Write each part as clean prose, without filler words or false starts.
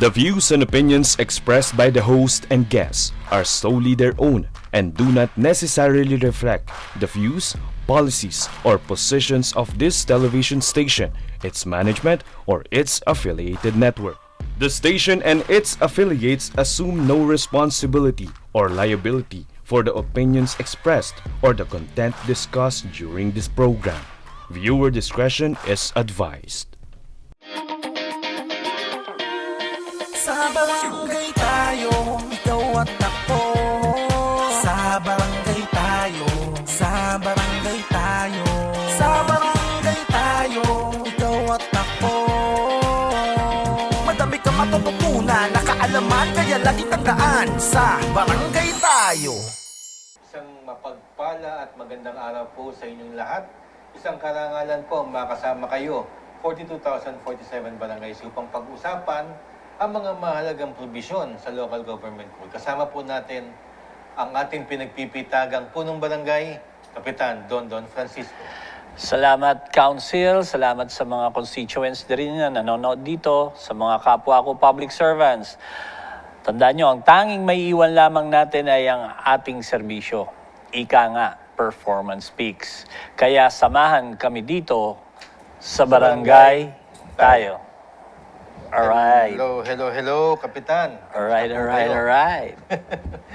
The views and opinions expressed by the host and guests are solely their own and do not necessarily reflect the views, policies, or positions of this television station, its management, or its affiliated network. The station and its affiliates assume no responsibility or liability for the opinions expressed or the content discussed during this program. Viewer discretion is advised. Sa barangay tayo, ikaw at ako. Sa barangay tayo, sa barangay tayo. Sa barangay tayo, ikaw at ako. Madami ka matututunan, nakaalaman, kaya lagi tandaan. Sa barangay tayo. Isang mapagpala at magandang araw po sa inyong lahat. Isang karangalan po ang makasama kayo, 42,047 barangays upang pag-usapan ang mga mahalagang probisyon sa local government code. Kasama po natin ang ating pinagpipitagang punong barangay, Kapitan Don Francisco. Salamat, Council. Salamat sa mga constituents na rin na nanonood dito, sa mga kapwa ko public servants. Tandaan nyo, ang tanging may iwan lamang natin ay ang ating serbisyo. Ika nga, performance speaks. Kaya samahan kami dito sa barangay tayo. Alright. Hello, Kapitan. Alright.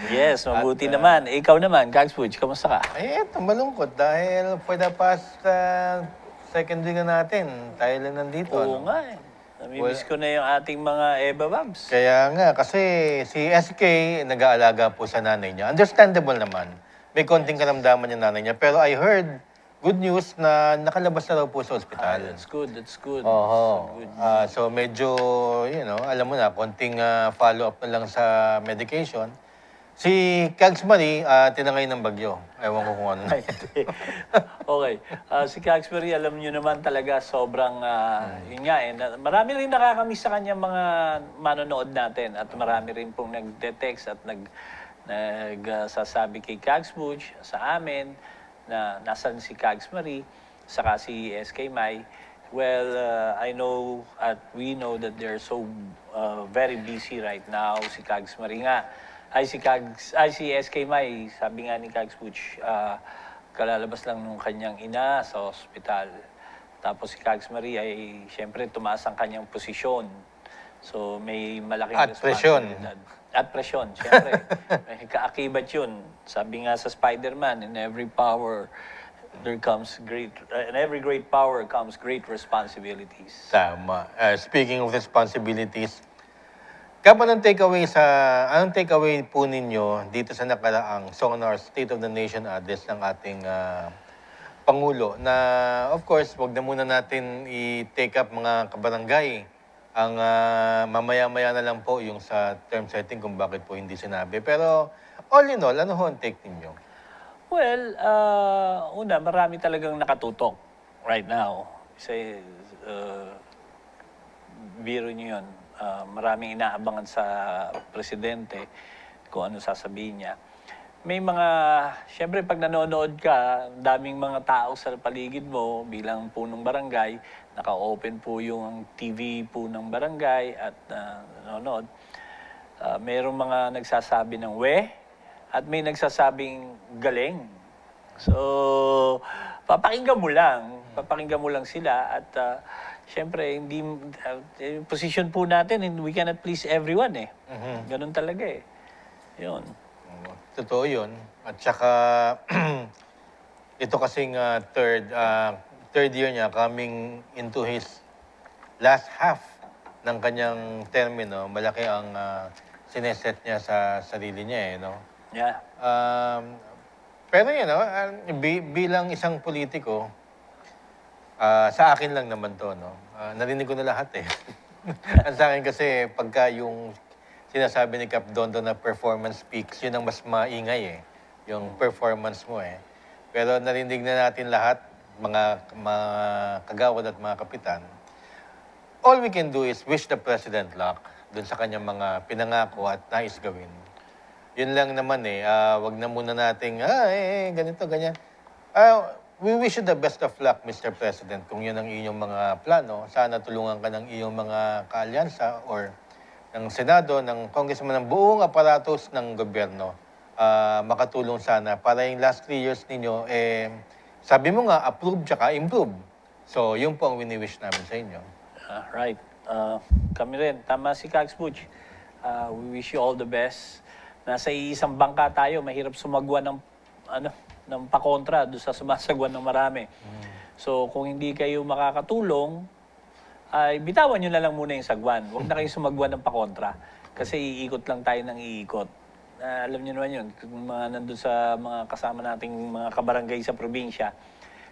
Yes, mabuti naman. Ikaw naman, Gagswitch, kamusta ka? Eto, malungkot dahil for the past second week na natin, tayo lang nandito. Oo nga eh. Namimiss ko na yung ating mga Eva Babs. Kaya nga, kasi si SK nag-aalaga po sa nanay niya. Understandable naman. May konting karamdaman yung nanay niya. Pero I heard good news na nakalabas na daw po sa ospital. That's good. Oho. So good. So medyo, alam mo na, konting follow-up na lang sa medication. Si Kags Marie, tinangay ng bagyo. Ewan ko kung ano. Okay. Si Caxbury, alam nyo naman talaga, sobrang, yun nga marami rin nakakamiss sa kanya mga manonood natin at marami rin pong nag-text at nagsasabi kay Cagsbuch sa amin na nasan si Kags Marie, saka si SK Mai. Well, I know at we know that they're so very busy right now. Si Kags Marie nga, si SK Mai, sabi nga ni Kags Butch, kalalabas lang nung kanyang ina sa ospital. Tapos si Kags Marie ay, siyempre, tumaas ang kanyang posisyon. So, may malaking At presyon. At presyon, siyempre. May kaakibat yun. Sabi nga sa Spider-Man, in every power, in every great power comes great responsibilities. Tama. Speaking of responsibilities, anong takeaway po ninyo dito sa nakaraang Sonar State of the Nation address ng ating Pangulo na, of course, wag na muna natin i-take up mga kabarangay. Ang mamaya-maya na lang po yung sa term setting kung bakit po hindi sinabi. Pero all in all, ano ho ang take ninyo? Well, una, marami talagang nakatutok right now. Kasi, biro nyo yun. Maraming inaabangan sa presidente kung ano sasabihin niya. May mga, siyempre pag nanonood ka, daming mga tao sa paligid mo bilang punong barangay, naka-open po yung TV po ng barangay at nanonood. Mayroong mga nagsasabi ng we at may nagsasabing galing. So, papakinggan mo lang sila at siyempre, yung position po natin, we cannot please everyone eh. Ganun talaga eh. Yun. Totoo yun. At saka, ito kasing third year niya, coming into his last half ng kanyang termino, malaki ang sineset niya sa sarili niya eh, no? Yeah. Pero bilang isang politiko, sa akin lang naman to, no? Narinig ko na lahat eh. Ang sa akin kasi, pagka yung sinasabi ni Cap Dondo na performance speaks, yun ang mas maingay eh. Yung performance mo eh. Pero narinig na natin lahat, mga kagawad at mga kapitan. All we can do is wish the President luck dun sa kanyang mga pinangako at nais gawin. Yun lang naman eh. Wag na muna nating, ganito, ganyan. We wish you the best of luck, Mr. President, kung yun ang inyong mga plano. Sana tulungan ka ng iyong mga kaalyansa or ng Senado, ng Congressman, ng buong aparatos ng gobyerno, makatulong sana para yung last 3 years ninyo, sabi mo nga, approve tsaka improve. So, yun po ang wini-wish namin sa inyo. Right. Kami rin. Tama si Kags Butch. We wish you all the best. Nasa isang bangka tayo, mahirap sumagwa ng pakontra doon sa sumasagwan ng marami. So, kung hindi kayo makakatulong, ay bitawan nyo na lang muna yung sagwan. Huwag na kayong sumagwan ng pakontra. Kasi iikot lang tayo ng iikot. Alam nyo naman yun, kung mga nandun sa mga kasama nating mga kabarangay sa probinsya,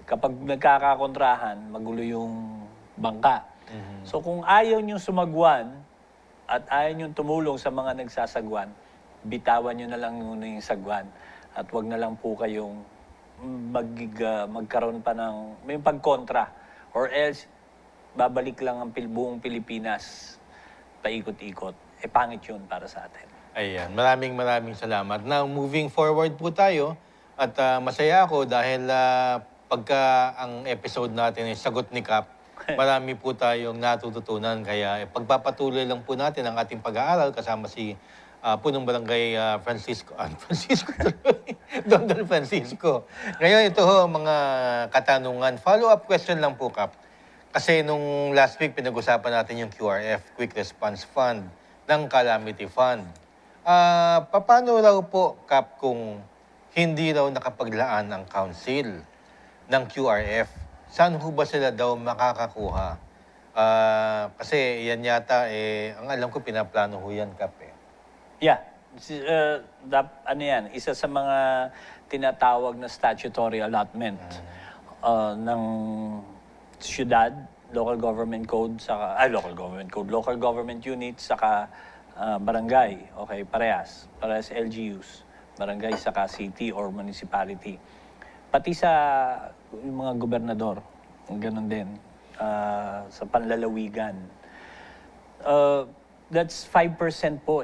kapag nagkakakontrahan, magulo yung bangka. So kung ayaw nyo sumagwan at ayaw nyo tumulong sa mga nagsasagwan, bitawan nyo na lang muna yung sagwan. At wag na lang po kayong magkaroon pa ng may pagkontra. Or else, babalik lang ang buong Pilipinas paikot-ikot. Pangit yun para sa atin. Ayan, maraming salamat. Now, moving forward po tayo at masaya ako dahil pagka ang episode natin ay Sagot ni Kap, marami po tayong natututunan. Kaya pagpapatuloy lang po natin ang ating pag-aaral kasama si Punong Barangay Don Francisco. Ngayon, ito ho, mga katanungan. Follow-up question lang po, Kap. Kasi nung last week, pinag-usapan natin yung QRF, Quick Response Fund, ng Calamity Fund. Paano raw po, Kap, kung hindi raw nakapaglaan ang council ng QRF? Saan ho ba sila daw makakakuha? Kasi yan yata, ang alam ko, pinaplano ho yan, Kap. Yeah. Ano yan? Isa sa mga tinatawag na statutory allotment ng syudad, local government code, local government unit, saka barangay. Okay, parehas LGUs. Barangay saka city or municipality. Pati sa yung mga gobernador, ganun din, sa panlalawigan. That's 5% po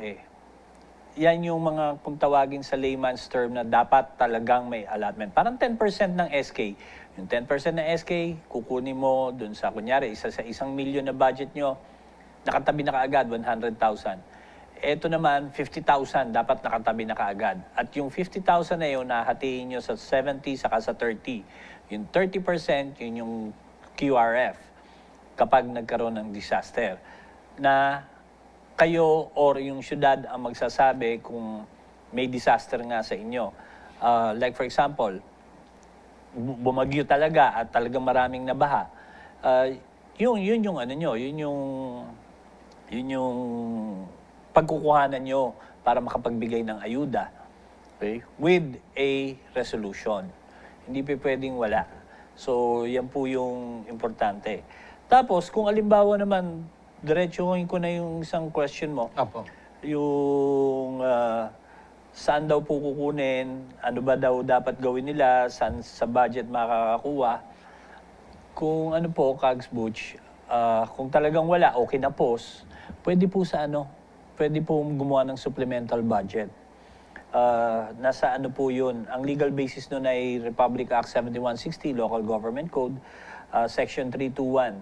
Yan yung mga, kung tawagin sa layman's term, na dapat talagang may allotment. Parang 10% ng SK. Yung 10% ng SK, kukunin mo dun sa, kunyari, sa 1 milyon na budget nyo, nakatabi na kaagad, 100,000. Ito naman, 50,000, dapat nakatabi na kaagad. At yung 50,000 na yun, nahatiin nyo sa 70 saka sa 30. Yung 30%, yun yung QRF kapag nagkaroon ng disaster. Na kayo or yung syudad ang magsasabi kung may disaster nga sa inyo. Like for example, bumagyo talaga at talagang maraming nabaha. Yun yung ano nyo, yun yung pagkukuhanan nyo para makapagbigay ng ayuda. Okay? With a resolution. Hindi pa pwedeng wala. So, yan po yung importante. Tapos, kung alimbawa naman, diretsuhin ko na yung isang question mo. Apo. Yung saan daw po kukunin, ano ba daw dapat gawin nila, saan sa budget makakakuha. Kung ano po, Kags Butch, kung talagang wala, okay na po, pwede po pwede po gumawa ng supplemental budget. Nasa ano po yun, ang legal basis nun ay Republic Act 7160, Local Government Code, Section 321.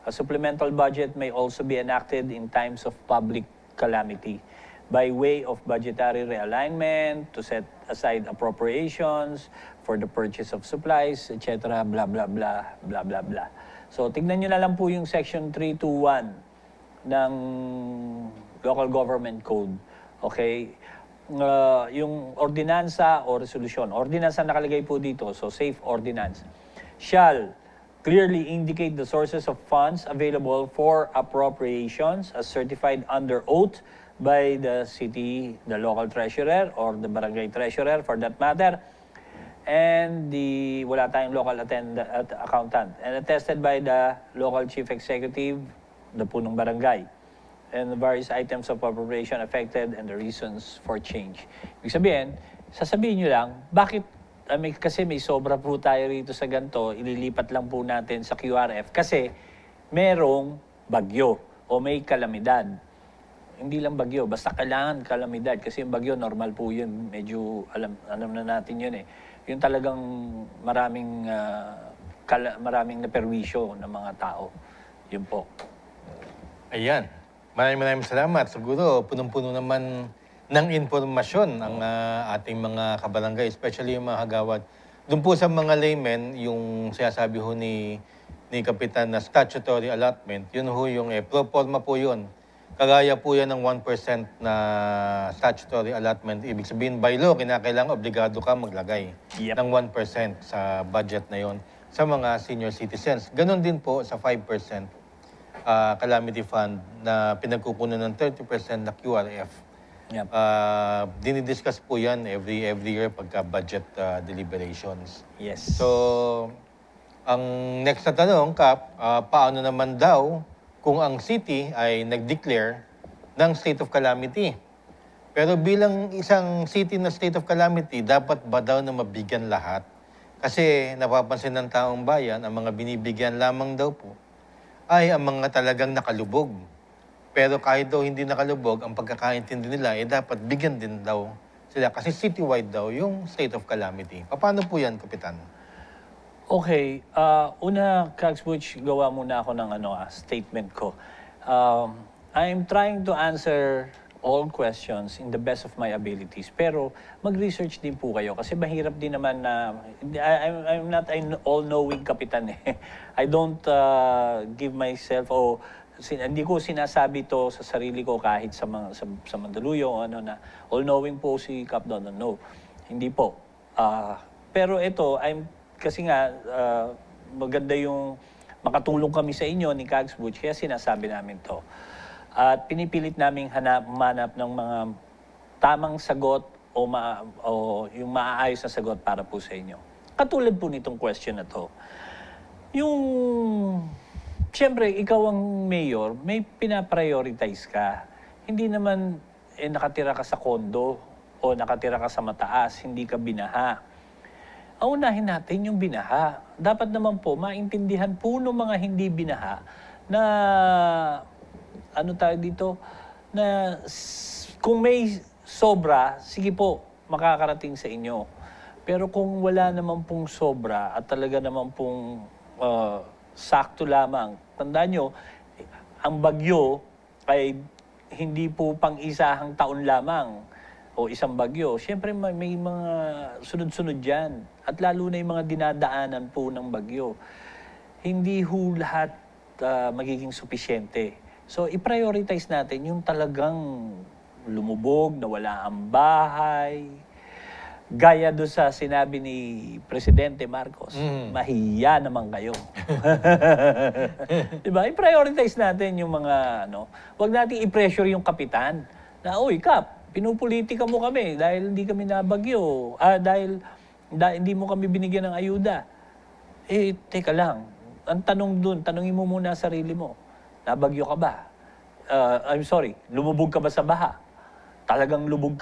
A supplemental budget may also be enacted in times of public calamity by way of budgetary realignment, to set aside appropriations for the purchase of supplies, etc., blah, blah, blah, blah, blah, blah. So, tignan nyo na lang po yung Section 321 ng Local Government Code. Okay? Yung ordinansa o resolution. Ordinansa nakalagay po dito, so safe ordinance. Shall clearly indicate the sources of funds available for appropriations as certified under oath by the city, the local treasurer, or the barangay treasurer for that matter, and wala tayong local accountant, and attested by the local chief executive, the punong barangay, and the various items of appropriation affected and the reasons for change. Ibig sasabihin nyo lang, bakit kasi may sobra po tayo rito sa ganito, ililipat lang po natin sa QRF kasi merong bagyo o may kalamidad. Hindi lang bagyo, basta kailangan kalamidad kasi yung bagyo, normal po yun. Medyo alam na natin yun Yung talagang maraming naperwisyo ng mga tao. Yun po. Ayan. Maraming salamat. Siguro, punong-puno naman ng informasyon ang ating mga kabarangay, especially yung mga hagawad. Doon po sa mga laymen, yung sinasabi ho ni Kapitan na statutory allotment, yun ho yung pro forma po yun. Kagaya po yan ng 1% na statutory allotment. Ibig sabihin, by law, kinakailangan obligado ka maglagay Yep. ng 1% sa budget na yon sa mga senior citizens. Ganon din po sa 5% calamity fund na pinagkukunan ng 30% na QRF. Yep. Dinidiscuss po yan every year pagka budget deliberations. Yes. So, ang next na tanong, Kap, paano naman daw kung ang city ay nag-declare ng state of calamity? Pero bilang isang city na state of calamity, dapat ba daw na mabigyan lahat? Kasi napapansin ng taong bayan, ang mga binibigyan lamang daw po ay ang mga talagang nakalubog. Pero kahit daw hindi nakalubog, ang pagkakaintindi nila ay dapat bigyan din daw sila. Kasi citywide daw yung state of calamity. Paano po yan, Kapitan? Okay, una, Kags Butch, gawa muna ako ng statement ko. I'm trying to answer all questions in the best of my abilities. Pero mag-research din po kayo kasi mahirap din naman na I'm not an all-knowing kapitan eh. I don't give myself hindi ko sinasabi to sa sarili ko kahit sa mga sa Mandaluyong na all-knowing po si Kap Don. No. Hindi po. Pero ito kasi nga maganda yung makatulong kami sa inyo ni Kags Butch kaya sinasabi namin to. At pinipilit naming manap ng mga tamang sagot o yung maaayos na sagot para po sa inyo. Katulad po nitong question na to. Siyempre, ikaw ang mayor, may pinaprioritize ka. Hindi naman nakatira ka sa kondo o nakatira ka sa mataas, hindi ka binaha. Unahin natin yung binaha. Dapat naman po, maintindihan po ng mga hindi binaha na kung may sobra, sige po, makakarating sa inyo. Pero kung wala naman pong sobra at talaga naman pong sakto lamang, tandaan nyo, ang bagyo ay hindi po pang-isahang taon lamang o isang bagyo. Siyempre may mga sunod-sunod dyan. At lalo na yung mga dinadaanan po ng bagyo. Hindi ho lahat magiging supisyente. So, i-prioritize natin yung talagang lumubog, nawala ang bahay. Gaya doon sa sinabi ni Presidente Marcos, mahiya naman kayo. Diba? I-prioritize natin yung mga, Huwag natin i-pressure yung kapitan na, oy, Kap, pinupolitika mo kami dahil hindi kami nabagyo. Dahil hindi mo kami binigyan ng ayuda. Teka lang. Ang tanong doon, tanongin mo muna sarili mo. Nabagyo ka ba? I'm sorry, lumubog ka ba sa baha? Talagang lubog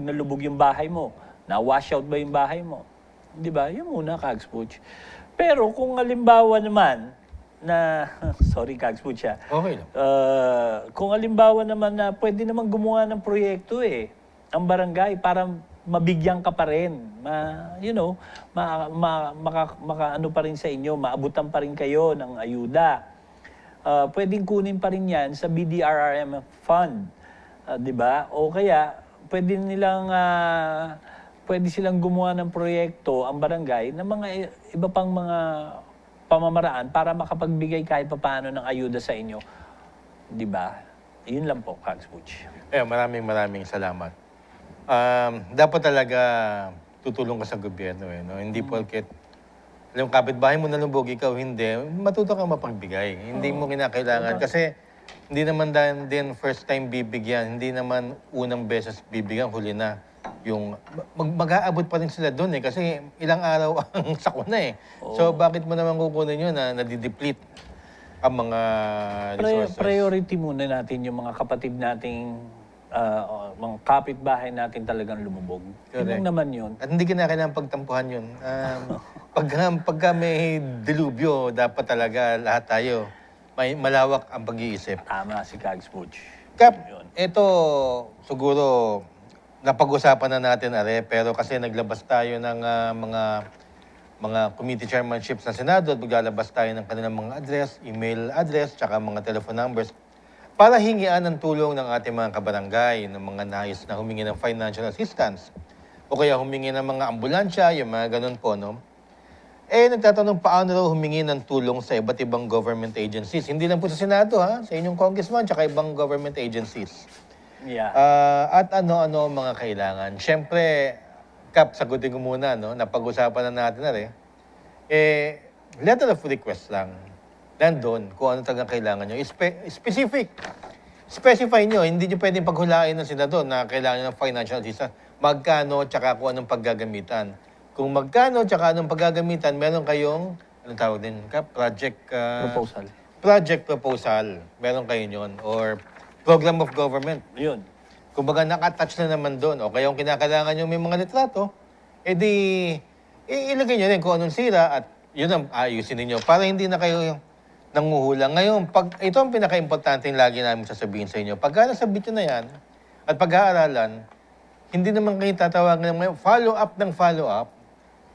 na lubog yung bahay mo? Na-wash out ba yung bahay mo? Di ba? Yun muna, Kags Butch. Pero kung halimbawa naman na, sorry Kags Butch Okay lang. kung halimbawa naman na pwede naman gumawa ng proyekto ang barangay para mabigyan ka pa rin. Maka-ano pa rin sa inyo, maabutan pa rin kayo ng ayuda. Pwedeng kunin pa rin yan sa BDRRM fund. Di ba? O kaya, pwede silang gumawa ng proyekto, ang barangay, ng mga iba pang mga pamamaraan para makapagbigay kahit papaano ng ayuda sa inyo. Di ba? Yun lang po, Kags Butch. Maraming salamat. Dapat talaga tutulong ka sa gobyerno. Hindi porket yung kapitbahay mo nalubog, ikaw hindi, matuto kang mapagbigay. Hindi mo kinakailangan. Kasi hindi naman din first time bibigyan, hindi naman unang beses bibigyan, huli na. Mag-aabot pa rin sila doon kasi ilang araw ang sakuna So bakit mo naman kukunin yun na nadideplete ang mga resources? Priority muna natin yung mga kapatid nating mga kapitbahay natin talagang lumubog. Yun lang naman yun. At hindi kinakailangan pagtampuhan yun. Pagka may dilubyo, dapat talaga lahat tayo may malawak ang pag-iisip. Tama si Kags Butch. Kap, ito siguro napag-usapan na natin, pero kasi naglabas tayo ng mga committee chairmanships ng Senado at maglalabas tayo ng kanilang mga address, email address, tsaka mga telephone numbers. para hingian ng tulong ng ating mga kabarangay, ng mga nais na humingi ng financial assistance, o kaya humingi ng mga ambulansya, yung mga ganun po, no? Nagtatanong paano raw humingi ng tulong sa iba't ibang government agencies. Hindi lang po sa Senado, ha? Sa inyong congressman, tsaka ibang government agencies. Yeah. At ano-ano ang mga kailangan. Siyempre, Kap, sagutin ko muna, no? Napag-usapan na natin na rin. Letter of request lang. Nandun, kung ano talagang kailangan nyo. Specific. Specify nyo. Hindi nyo pwedeng paghulain ng senador na kailangan nyo ng financial assistance. Magkano, tsaka kung anong paggagamitan. Kung magkano, tsaka anong paggagamitan, meron kayong, anong tawag din, Kap? Proposal. Project proposal. Meron kayo yun. Or program of government. Yun. Kung baga naka-attach na naman doon, o kaya yung kinakailangan nyo may mga litrato, ilagay nyo rin kung anong sira at yun ang ayusin ninyo para hindi na kayo nanguhulang. Ngayon, ito ang pinaka-importante yung lagi namin sasabihin sa inyo. Pagka nasabit nyo na yan at pag-aaralan, hindi naman kayo tatawagan ng follow-up ng follow-up.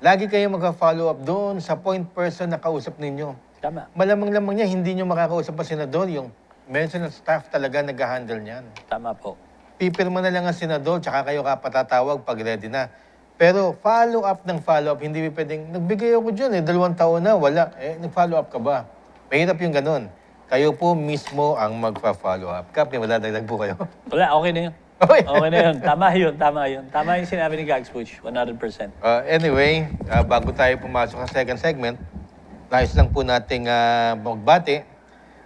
Lagi kayo magka-follow up doon sa point person na kausap ninyo. Tama. Malamang-lamang niya, hindi nyo makakausap pa senador. Yung maintenance staff talaga nag-handle niyan. Tama po. Pipirma na lang ang senador, tsaka kayo kapatatawag pag ready na. Pero follow-up ng follow-up, hindi pwedeng, nagbigay ako dyan 2 taon na, wala. Nag-follow up ka ba? Mahirap yung ganun. Kayo po mismo ang magpa-follow up. Kap, may madadagdag po kayo. Wala, okay na yun. Okay na yun. Tama yun, tama yun. Tama yung sinabi ni Gags Puch, 100%. Anyway, bago tayo pumasok sa second segment, nais lang po nating magbati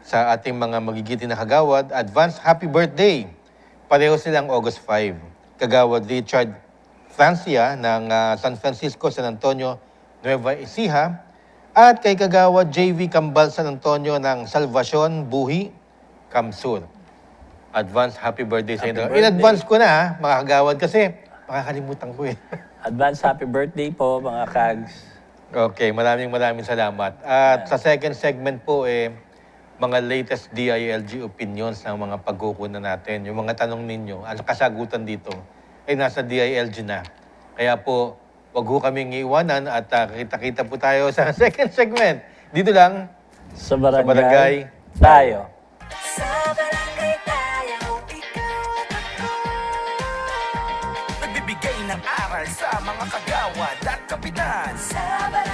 sa ating mga magigiti na kagawad. Advance happy birthday! Pareho silang August 5. Kagawad Richard Francia ng San Francisco, San Antonio, Nueva Ecija. At kay kagawad JV Cambal San Antonio ng Salvacion, Buhi, Kamsur. Advance happy birthday sa inyo. Birthday. In-advance ko na ha, mga kagawad, kasi makakalimutan ko eh. Advance happy birthday po, mga Kags. Okay, maraming salamat. At sa second segment po, mga latest DILG opinions ng mga pagkukunan natin. Yung mga tanong ninyo, ang kasagutan dito, ay nasa DILG na. Kaya po, wag ho kaming iiwanan at kita-kita po tayo sa second segment. Dito lang, Sa sa barangay tayo. Sa barangay tayo, ikaw at ako. Nagbibigay ng aral sa mga kagawad at kapitan. Sa barangay